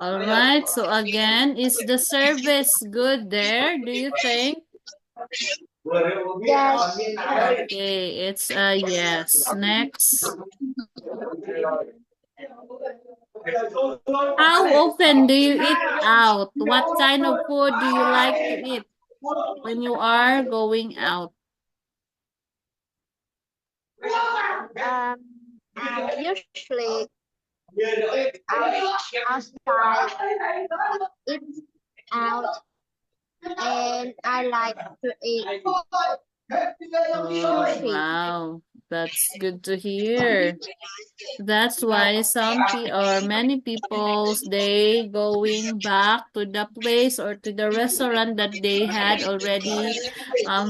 All right, so again, is the service good there, do you think? Yes. Okay, it's a yes. Next. How often do you eat out? What kind of food do you like to eat when you are going out? I usually eat outside, eat out, and I like to eat Oh, sushi. wow. That's good to hear. That's why many people they going back to the place or to the restaurant that they had already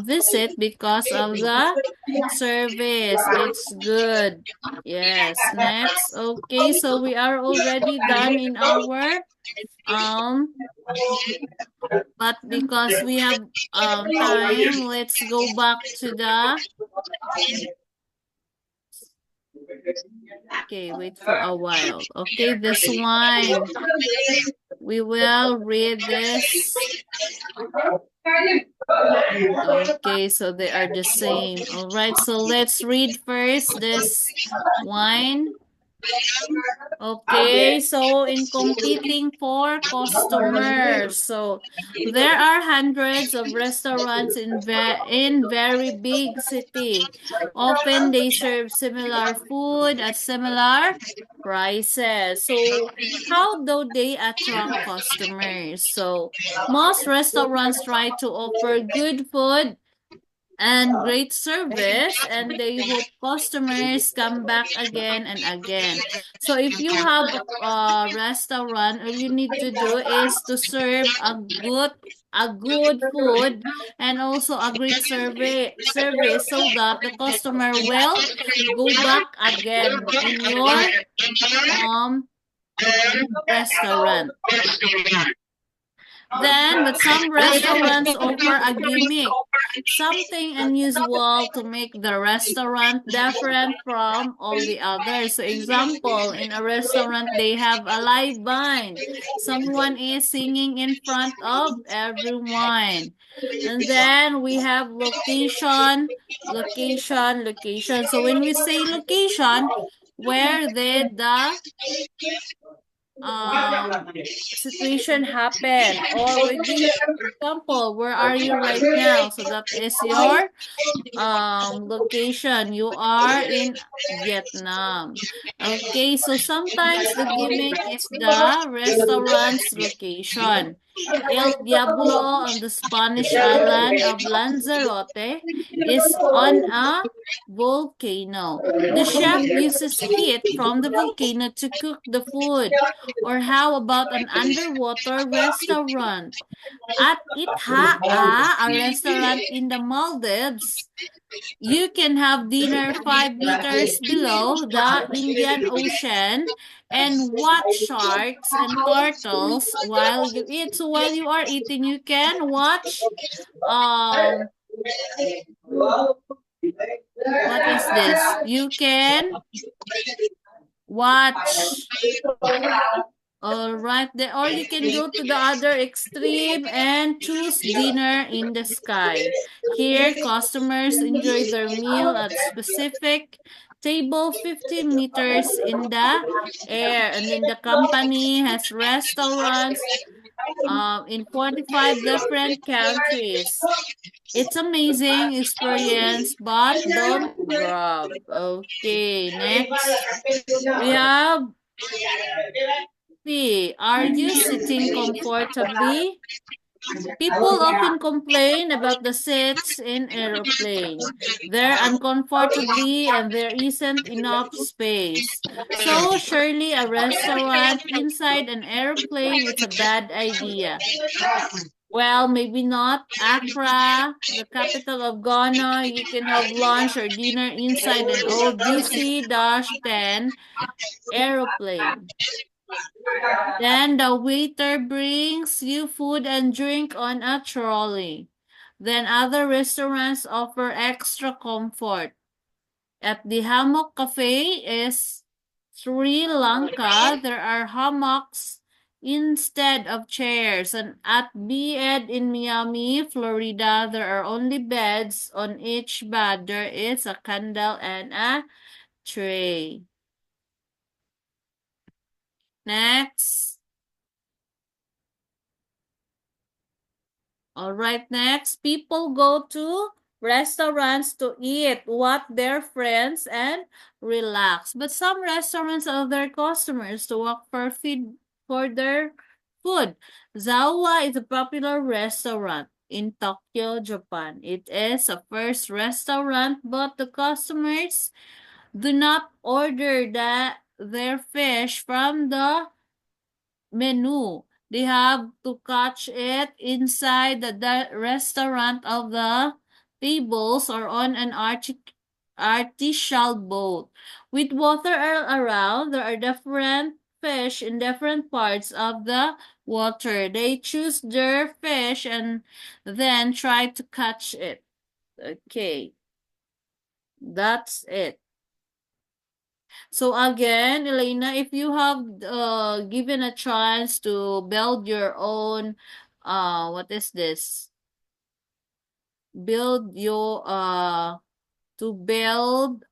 visit because of the service. It's good. Yes. Next. Okay, so we are already done in our um but because we have time, let's go back to the okay, wait for a while. Okay, this one. We will read this. Okay, so they are the same. All right, so let's read first this one. Okay, so in competing for customers, so there are hundreds of restaurants in very big city. Often they serve similar food at similar prices. So how do they attract customers? So most restaurants try to offer good food and great service, and they hope customers come back again and again. So if you have a restaurant, all you need to do is to serve a good food and also a great service so that the customer will go back again in your um restaurant. But some restaurants offer a gimmick, something unusual to make the restaurant different from all the others. So, example, in a restaurant, they have a live band. Someone is singing in front of everyone. And then we have location. So, when we say location, where did the situation happen, or with the example, where are you right now? So that is your location. You are in Vietnam. Okay, so sometimes the gimmick is the restaurant's location. El Diablo on the Spanish island of Lanzarote is on a volcano. The chef uses heat from the volcano to cook the food. Or how about an underwater restaurant? At Itha'a, a restaurant in the Maldives, you can have dinner 5 meters below the Indian Ocean and watch sharks and turtles while you eat. So while you are eating, you can watch what is this? You can watch. All right, or you can go to the other extreme and choose dinner in the sky. Here, customers enjoy their meal at specific table 50 meters in the air. And then the company has restaurants in 45 different countries. It's amazing experience, but don't grab. Okay, next. We have B. Are you sitting comfortably? People often complain about the seats in aeroplane. They're uncomfortably and there isn't enough space. So surely a restaurant inside an airplane is a bad idea. Well, maybe not. Accra, the capital of Ghana, you can have lunch or dinner inside an old DC-10 aeroplane. Then the waiter brings you food and drink on a trolley. Then other restaurants offer extra comfort. At the Hammock Cafe is Sri Lanka, there are hammocks instead of chairs. And at Bed in Miami, Florida, there are only beds. On each bed, there is a candle and a tray. Next. All right, next. People go to restaurants to eat what their friends and relax. But some restaurants allow their customers to walk for their food. Zawa is a popular restaurant in Tokyo, Japan. It is a first restaurant, but the customers do not order their fish from the menu. They have to catch it inside the restaurant of the tables or on an artificial boat. With water around, there are different fish in different parts of the water. They choose their fish and then try to catch it. Okay, that's it. So again, Elena, if you have given a chance to build your own what is this? Build your to build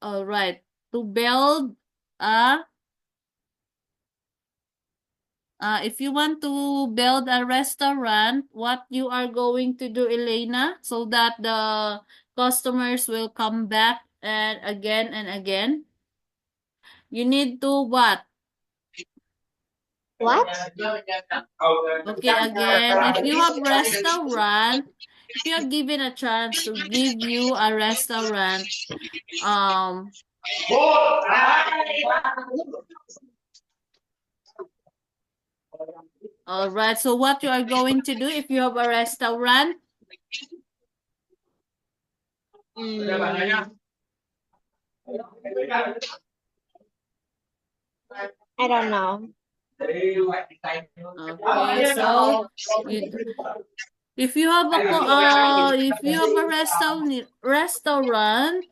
all right. To build if you want to build a restaurant, what you are going to do, Elena, so that the customers will come back and again. You need to what? What? Okay, again, if you have restaurant, if you are given a chance to give you a restaurant, all right. So what you are going to do if you have a restaurant? I don't know. Okay, so if you have a restaurant,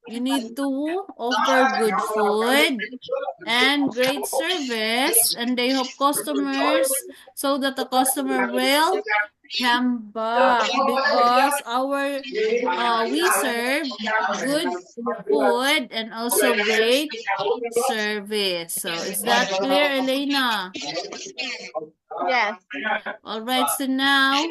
you need to offer good food and great service, and they hope customers so that the customer will come back because we serve good food and also great service. So is that clear, Elena? Yes. All right, so now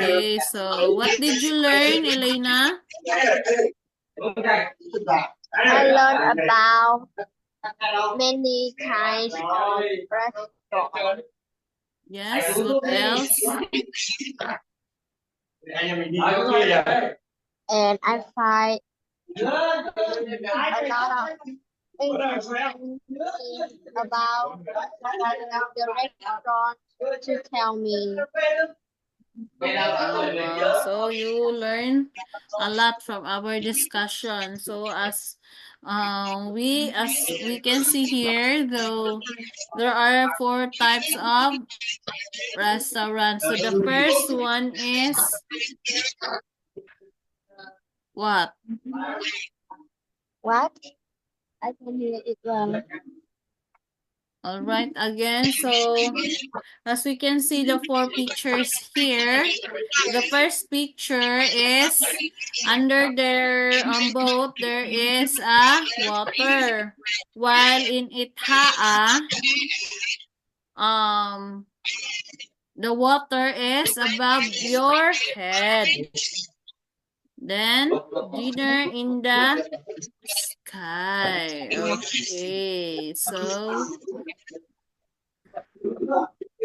okay, so what did you learn, Elena? I learned about many kinds of restaurants. Yes, what else? And I find a lot of interesting things about the restaurant to tell me. Oh, wow. So you learn a lot from our discussion. So as we can see here, though there are 4 types of restaurants. So the first one is what? What? I can hear it well. All right, again. So as we can see the 4 pictures here, the first picture is under their boat there is a water, while in Ithaa the water is above your head. Then dinner in the sky. Okay, so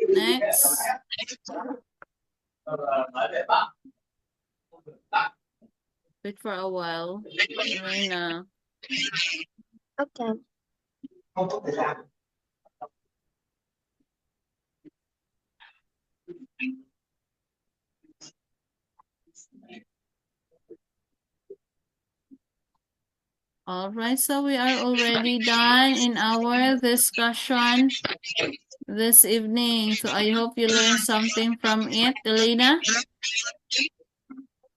next. Wait for a while. Elena. Okay. All right, so we are already done in our discussion this evening. So I hope you learned something from it, Elena.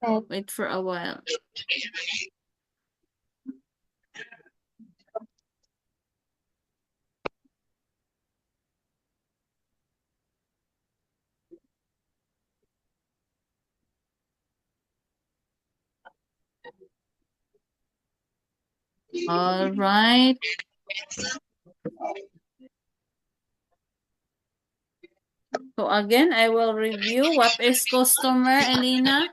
Okay. Wait for a while. All right. So again, I will review what is customer, Elena.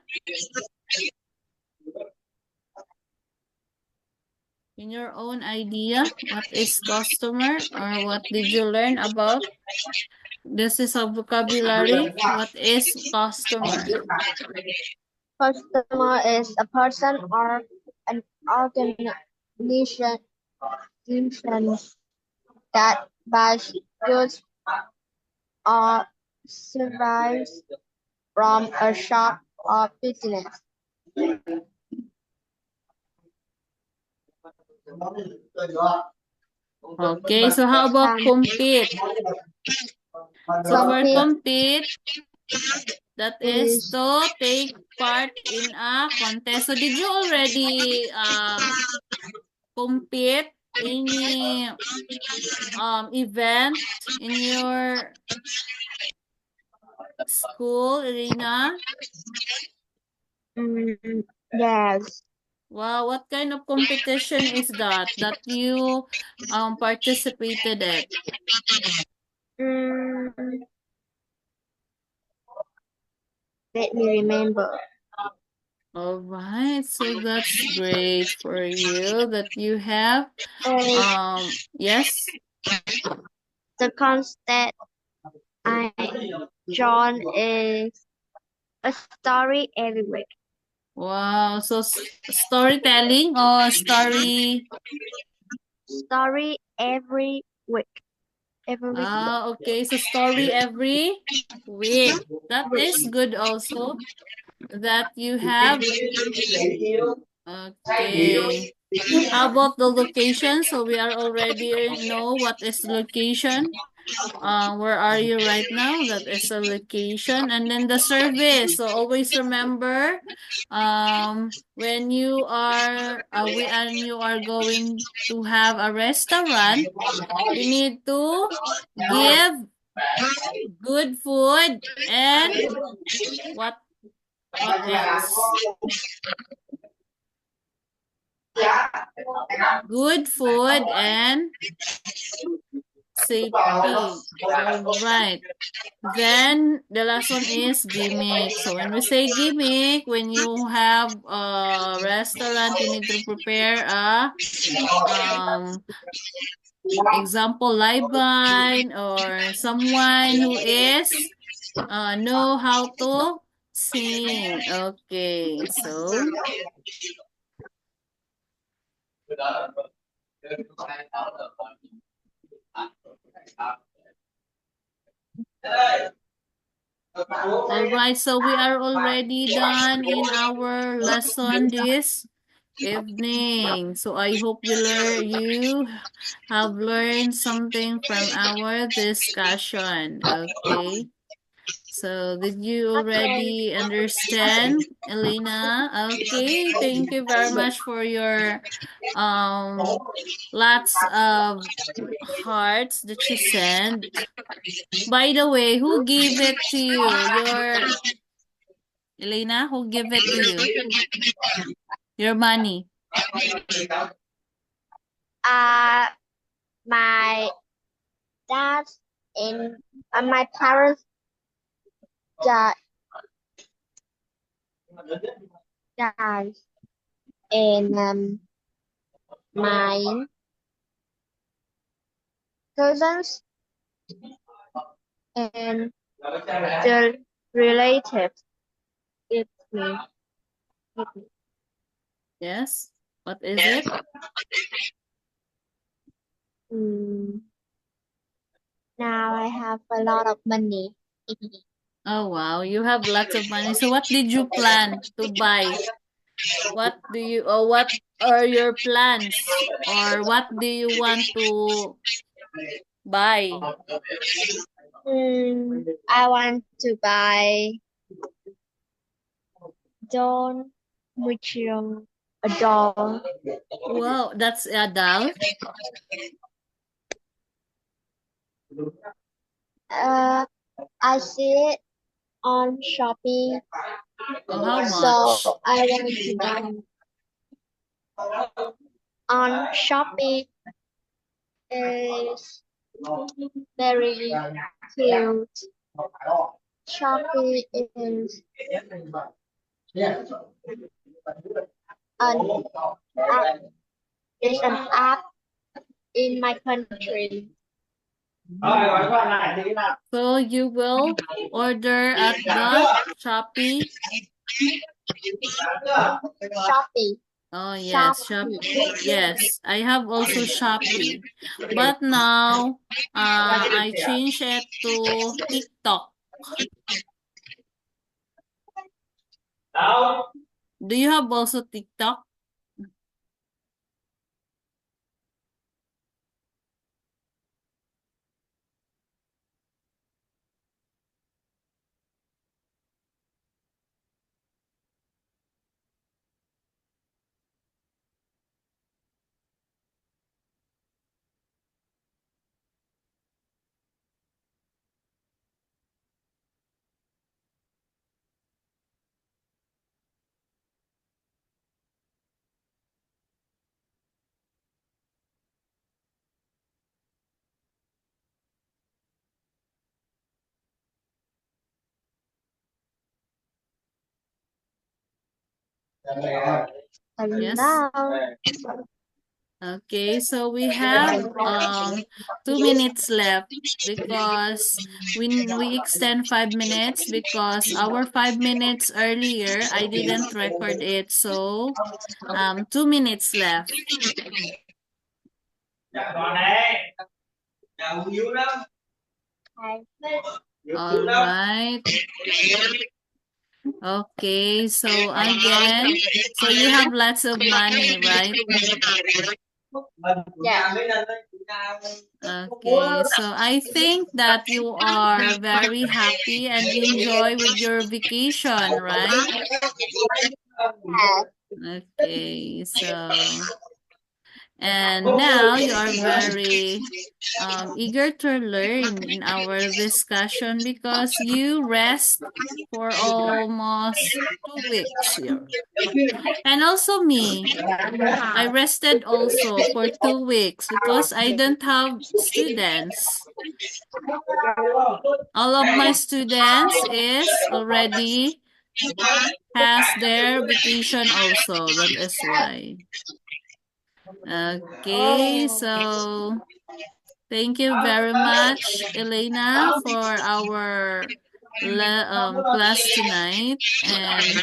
In your own idea, what is customer or what did you learn about? This is a vocabulary. What is customer? Customer is a person or an organization that buys goods or services from a shop or business. Okay, so how about compete? So for compete, that is to take part in a contest. So did you already compete any event in your school, Irina? Yes. Wow, what kind of competition is that you participated in? Mm, Let me remember. All right, so that's great for you that you have yes. The contest I joined is a story every week. Wow, so storytelling or story? Story every week. Every week. Okay, so story every week. That is good also that you have. Okay. How about the location? So we are already know what is location. Where are you right now? That is a location. And then the service. So always remember, when you are going to have a restaurant, you need to give good food and what else? Good food and safety. All right. Then the last one is gimmick. So when we say gimmick, when you have a restaurant, you need to prepare a example live band or someone who is know how to sing. Okay, so all right, so we are already done in our lesson this evening. So I hope you have learned something from our discussion. Okay. So did you already understand, Elena? Okay, thank you very much for your lots of hearts that you sent. By the way, who gave it to you? Your Elena, who gave it to you? Your money. My dad and my parents dad guys and my cousins and the relatives give me. Yes. What is it? Now I have a lot of money. Oh wow, you have lots of money. So what did you plan to buy? What are your plans? Or what do you want to buy? I want to buy doll, a doll. Wow, that's a doll. I see it on Shopee, Oh, how much? so I want to buy on Shopee. Is very cute. Shopee is an app, is an app in my country. So you will order at the Shopee? Shopee. Oh yes, Shopee. Yes, I have also Shopee. But now, I change it to TikTok. Do you have also TikTok? Yes. Hello. Okay, so we have 2 minutes left because we extend 5 minutes because our 5 minutes earlier I didn't record it, so 2 minutes left. All right. Okay, so again, so you have lots of money, right? Yeah. Okay, so I think that you are very happy and enjoy with your vacation, right? Okay, so and now you are very eager to learn in our discussion because you rest for almost 2 weeks here. And also me, I rested also for 2 weeks because I don't have students. All of my students is already has their vacation also. That is why. Okay, Oh. so thank you very much, Elena, for our class tonight. And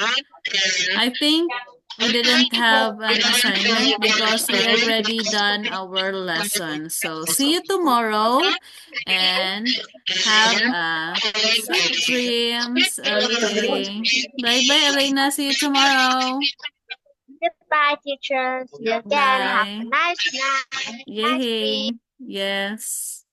I think we didn't have an assignment because we already done our lesson. So see you tomorrow and have a sweet dreams. Okay. Bye bye, Elena. See you tomorrow. Goodbye, teacher. See you again. Have a Bye. nice night. Nice Yay. sleep. Yes.